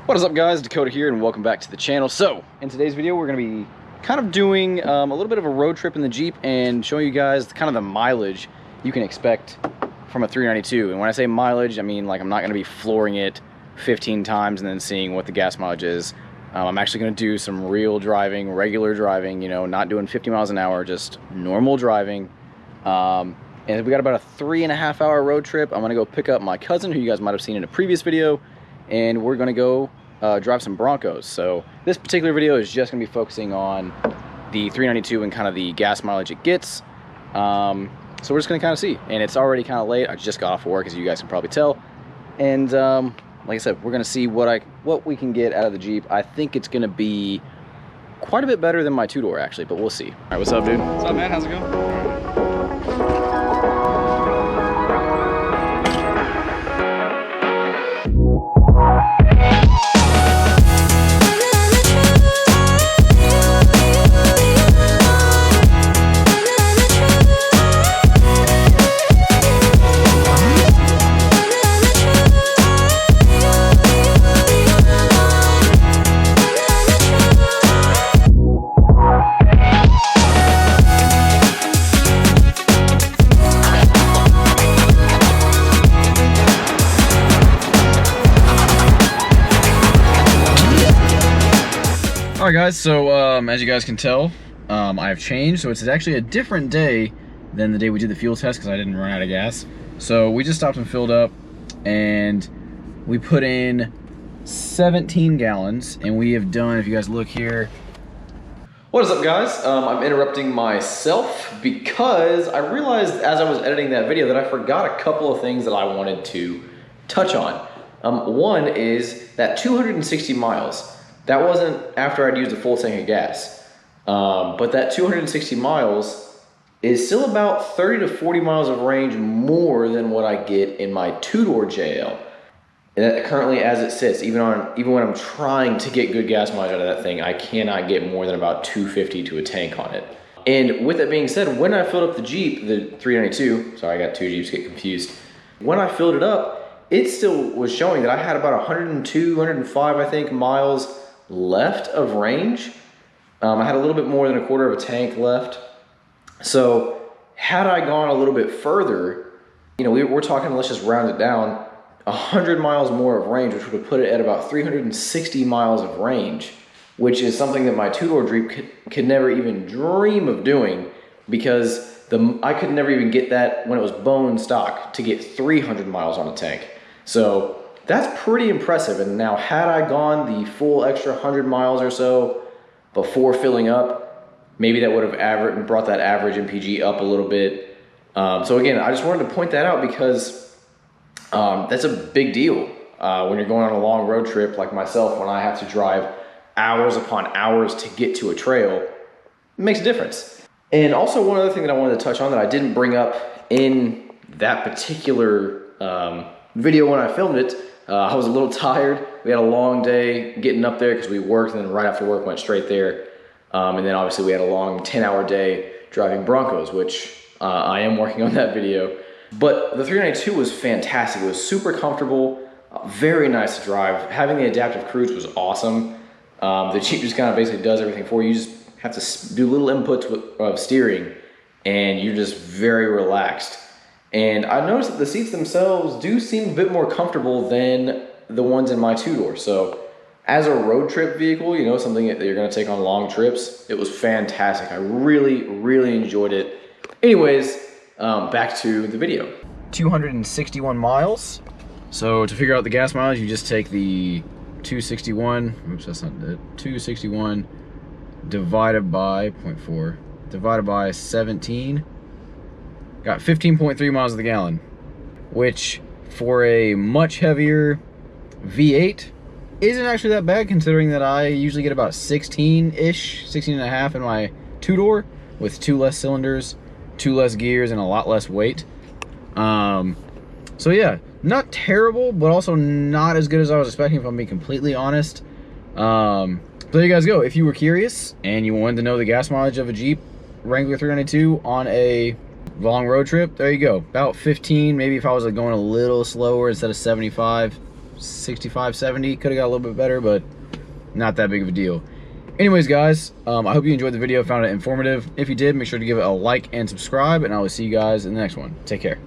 What is up, guys? Dakota here, and welcome back to the channel. So in today's video we're going to be kind of doing a little bit of a road trip in the Jeep and showing you guys kind of the mileage you can expect from a 392. And when I say mileage, I mean like I'm not going to be flooring it 15 times and then seeing what the gas mileage is. I'm actually going to do some real driving, regular driving, you know, not doing 50 miles an hour, just normal driving. And we got about a 3.5 hour road trip. I'm going to go pick up my cousin, who you guys might have seen in a previous video, and we're going to go drive some Broncos. So this particular video is just going to be focusing on the 392 and kind of the gas mileage it gets. So we're just going to kind of see. And it's already kind of late. I just got off of work, as you guys can probably tell. And like I said, we're going to see what we can get out of the Jeep. I think it's going to be quite a bit better than my two-door, actually, but we'll see. All right, what's up, dude? What's up, man? How's it going? Alright guys, so as you guys can tell, I've changed, so it's actually a different day than the day we did the fuel test because I didn't run out of gas. So we just stopped and filled up, and we put in 17 gallons, and we have done, if you guys look here. What is up, guys? I'm interrupting myself because I realized as I was editing that video that I forgot a couple of things that I wanted to touch on. One is that 260 miles. That wasn't after I'd used a full tank of gas. But that 260 miles is still about 30 to 40 miles of range more than what I get in my two-door JL. And currently, as it sits, even when I'm trying to get good gas mileage out of that thing, I cannot get more than about 250 to a tank on it. And with that being said, when I filled up the Jeep, the 392, sorry, I got two Jeeps, get confused. When I filled it up, it still was showing that I had about 102, 105, I think, miles left of range. I had a little bit more than a quarter of a tank left. So had I gone a little bit further, you know, we're talking, let's just round it down, 100 miles more of range, which would have put it at about 360 miles of range, which is something that my two-door Jeep could never even dream of doing, because I could never even get that when it was bone stock to get 300 miles on a tank. So that's pretty impressive. And now had I gone the full extra 100 miles or so before filling up, maybe that would have brought that average MPG up a little bit. So again, I just wanted to point that out because that's a big deal when you're going on a long road trip like myself, when I have to drive hours upon hours to get to a trail. It makes a difference. And also one other thing that I wanted to touch on that I didn't bring up in that particular video when I filmed it, I was a little tired. We had a long day getting up there because we worked, and then right after work went straight there. And then obviously we had a long 10-hour day driving Broncos, which I am working on that video. But the 392 was fantastic. It was super comfortable, very nice to drive. Having the adaptive cruise was awesome. The Jeep just kind of basically does everything for you. You just have to do little inputs of steering, and you're just very relaxed. And I noticed that the seats themselves do seem a bit more comfortable than the ones in my two-door. So as a road trip vehicle, you know, something that you're gonna take on long trips, it was fantastic. I really, really enjoyed it. Anyways, back to the video. 261 miles. So to figure out the gas mileage, you just take the 261, oops, that's not it, 261 divided by 0.4, divided by 17. Got 15.3 miles to the gallon, which for a much heavier V8 isn't actually that bad, considering that I usually get about 16-ish, 16 and a half in my two-door with 2 less cylinders, 2 less gears, and a lot less weight. So yeah, not terrible, but also not as good as I was expecting, if I'm being completely honest. So there you guys go. If you were curious and you wanted to know the gas mileage of a Jeep Wrangler 392 on a long road trip, there you go. About 15, maybe if I was like going a little slower instead of 75. 65, 70. Could have got a little bit better, but not that big of a deal. Anyways, guys, I hope you enjoyed the video, found it informative. If you did, make sure to give it a like and subscribe, and I will see you guys in the next one. Take care.